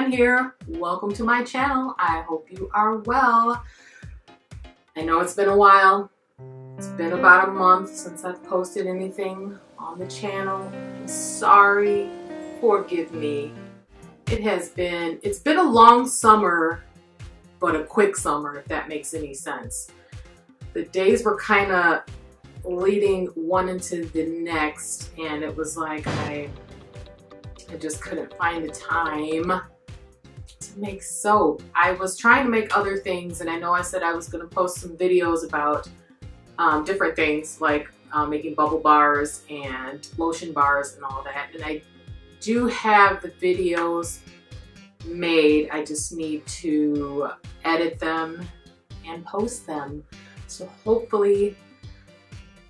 Lariane here. Welcome to my channel. I hope you are well. I know it's been a while. It's been about a month since I've posted anything on the channel. I'm sorry. Forgive me. It's been a long summer, but a quick summer, if that makes any sense. The days were kind of leading one into the next, and it was like I just couldn't find the time to make soap. I was trying to make other things, and I know I said I was going to post some videos about different things like making bubble bars and lotion bars and all that. And I do have the videos made. I just need to edit them and post them. So hopefully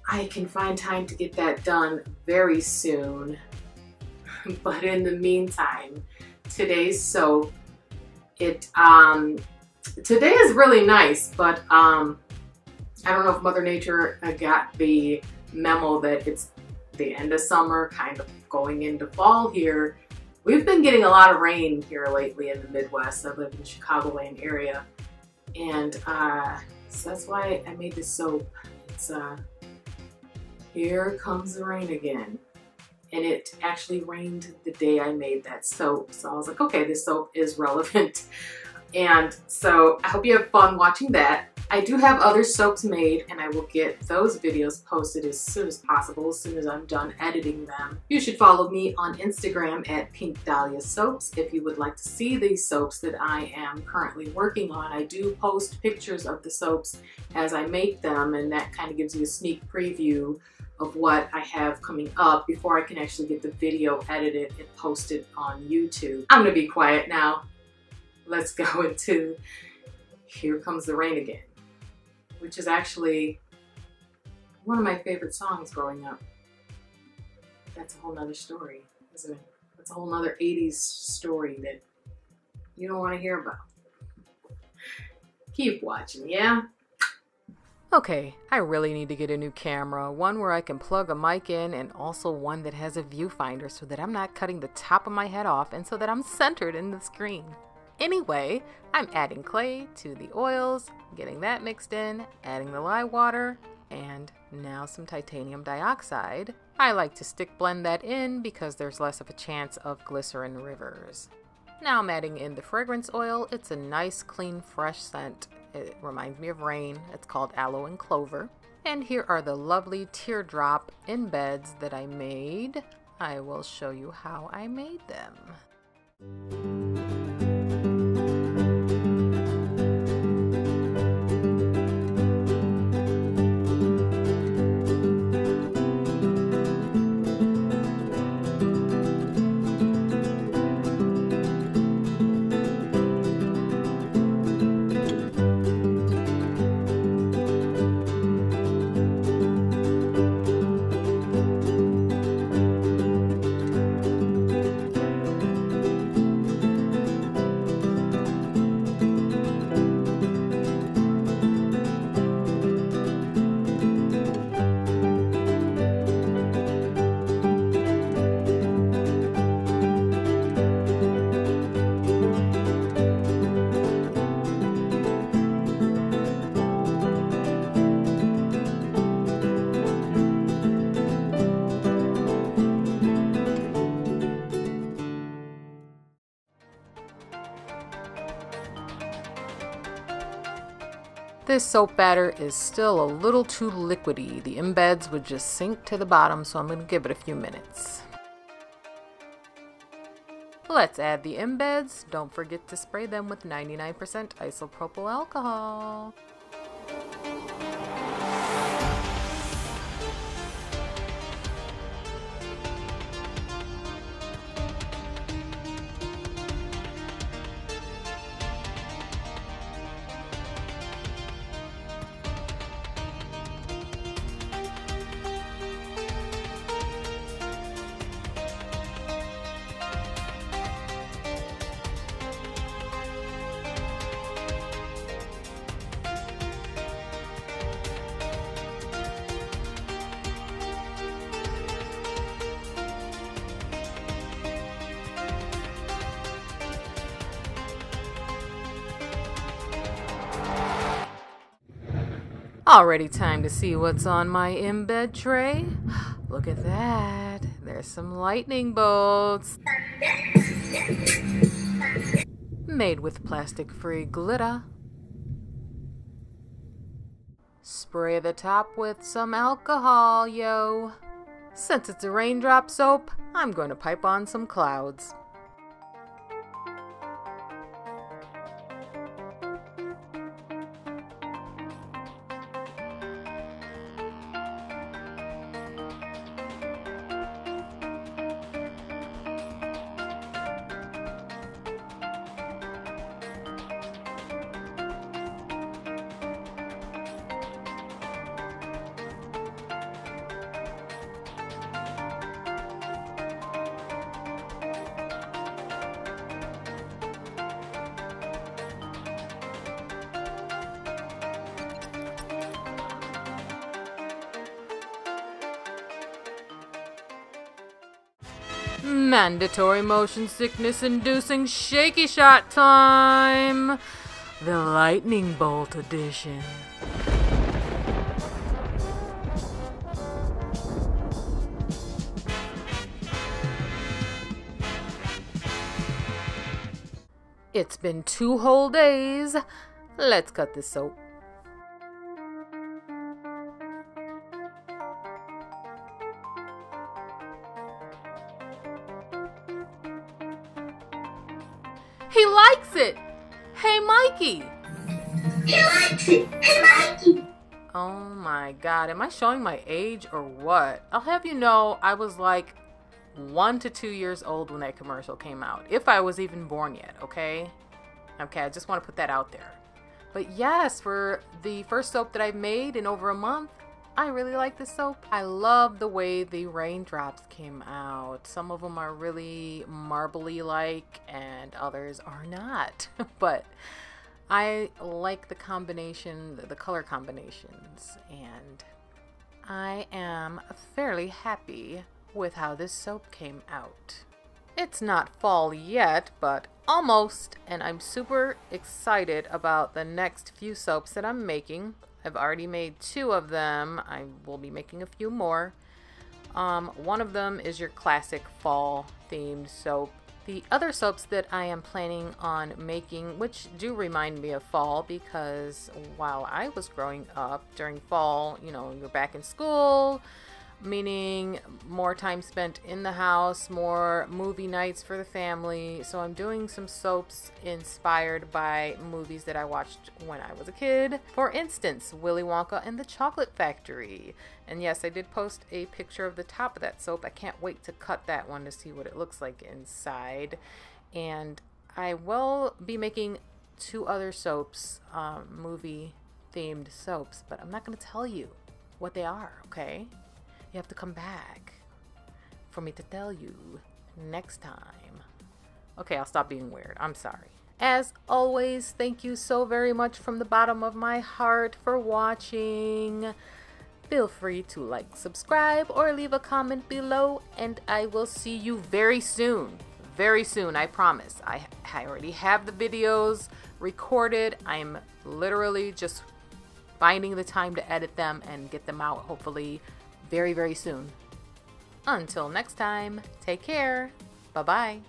I can find time to get that done very soon. But in the meantime, today's soap, today is really nice, but I don't know if Mother Nature got the memo that it's the end of summer, kind of going into fall here. We've been getting a lot of rain here lately in the Midwest. I live in the Chicagoland area, and so that's why I made this soap. It's Here Comes the Rain Again. And it actually rained the day I made that soap. So I was like, okay, this soap is relevant. And so I hope you have fun watching that. I do have other soaps made, and I will get those videos posted as soon as possible, as soon as I'm done editing them. You should follow me on Instagram at Pink Dahlia Soaps if you would like to see these soaps that I am currently working on. I do post pictures of the soaps as I make them, and that kind of gives you a sneak preview of what I have coming up before I can actually get the video edited and posted on YouTube. I'm gonna be quiet now. Let's go into Here Comes the Rain Again, which is actually one of my favorite songs growing up. That's a whole nother story, isn't it? That's a whole nother 80s story that you don't want to hear about. Keep watching, yeah? Okay, I really need to get a new camera, one where I can plug a mic in, and also one that has a viewfinder so that I'm not cutting the top of my head off and so that I'm centered in the screen. Anyway, I'm adding clay to the oils, getting that mixed in, adding the lye water, and now some titanium dioxide. I like to stick blend that in because there's less of a chance of glycerin rivers. Now I'm adding in the fragrance oil. It's a nice, clean, fresh scent. It reminds me of rain. It's called aloe and clover. And here are the lovely teardrop embeds that I made. I will show you how I made them. This soap batter is still a little too liquidy. The embeds would just sink to the bottom, so I'm going to give it a few minutes. Let's add the embeds. Don't forget to spray them with 99% isopropyl alcohol. Already time to see what's on my embed tray. Look at that. There's some lightning bolts. Made with plastic-free glitter. Spray the top with some alcohol, yo. Since it's a raindrop soap, I'm going to pipe on some clouds. Mandatory motion sickness inducing shaky shot time! The lightning bolt edition. It's been 2 whole days. Let's cut this soap. He likes it! Hey, Mikey! He likes it! Hey, Mikey! Oh my god, am I showing my age or what? I'll have you know, I was like 1 to 2 years old when that commercial came out. If I was even born yet, okay? Okay, I just want to put that out there. But yes, for the first soap that I've made in over a month, I really like this soap. I love the way the raindrops came out. Some of them are really marbly like and others are not. But I like the combination, the color combinations, and I am fairly happy with how this soap came out. It's not fall yet, but almost, and I'm super excited about the next few soaps that I'm making. I've already made 2 of them. I will be making a few more. One of them is your classic fall themed soap. The other soaps that I am planning on making, which do remind me of fall, because while I was growing up during fall, you know, you're back in school, meaning more time spent in the house, more movie nights for the family. So I'm doing some soaps inspired by movies that I watched when I was a kid. For instance, Willy Wonka and the Chocolate Factory. And yes, I did post a picture of the top of that soap. I can't wait to cut that one to see what it looks like inside. And I will be making 2 other soaps, movie themed soaps, but I'm not going to tell you what they are, okay? You have to come back for me to tell you next time. Okay, I'll stop being weird. I'm sorry. As always, thank you so very much from the bottom of my heart for watching. Feel free to like, subscribe, or leave a comment below, and I will see you very soon. Very soon, I promise. I already have the videos recorded. I'm literally just finding the time to edit them and get them out, hopefully very, very soon. Until next time, take care. Bye-bye.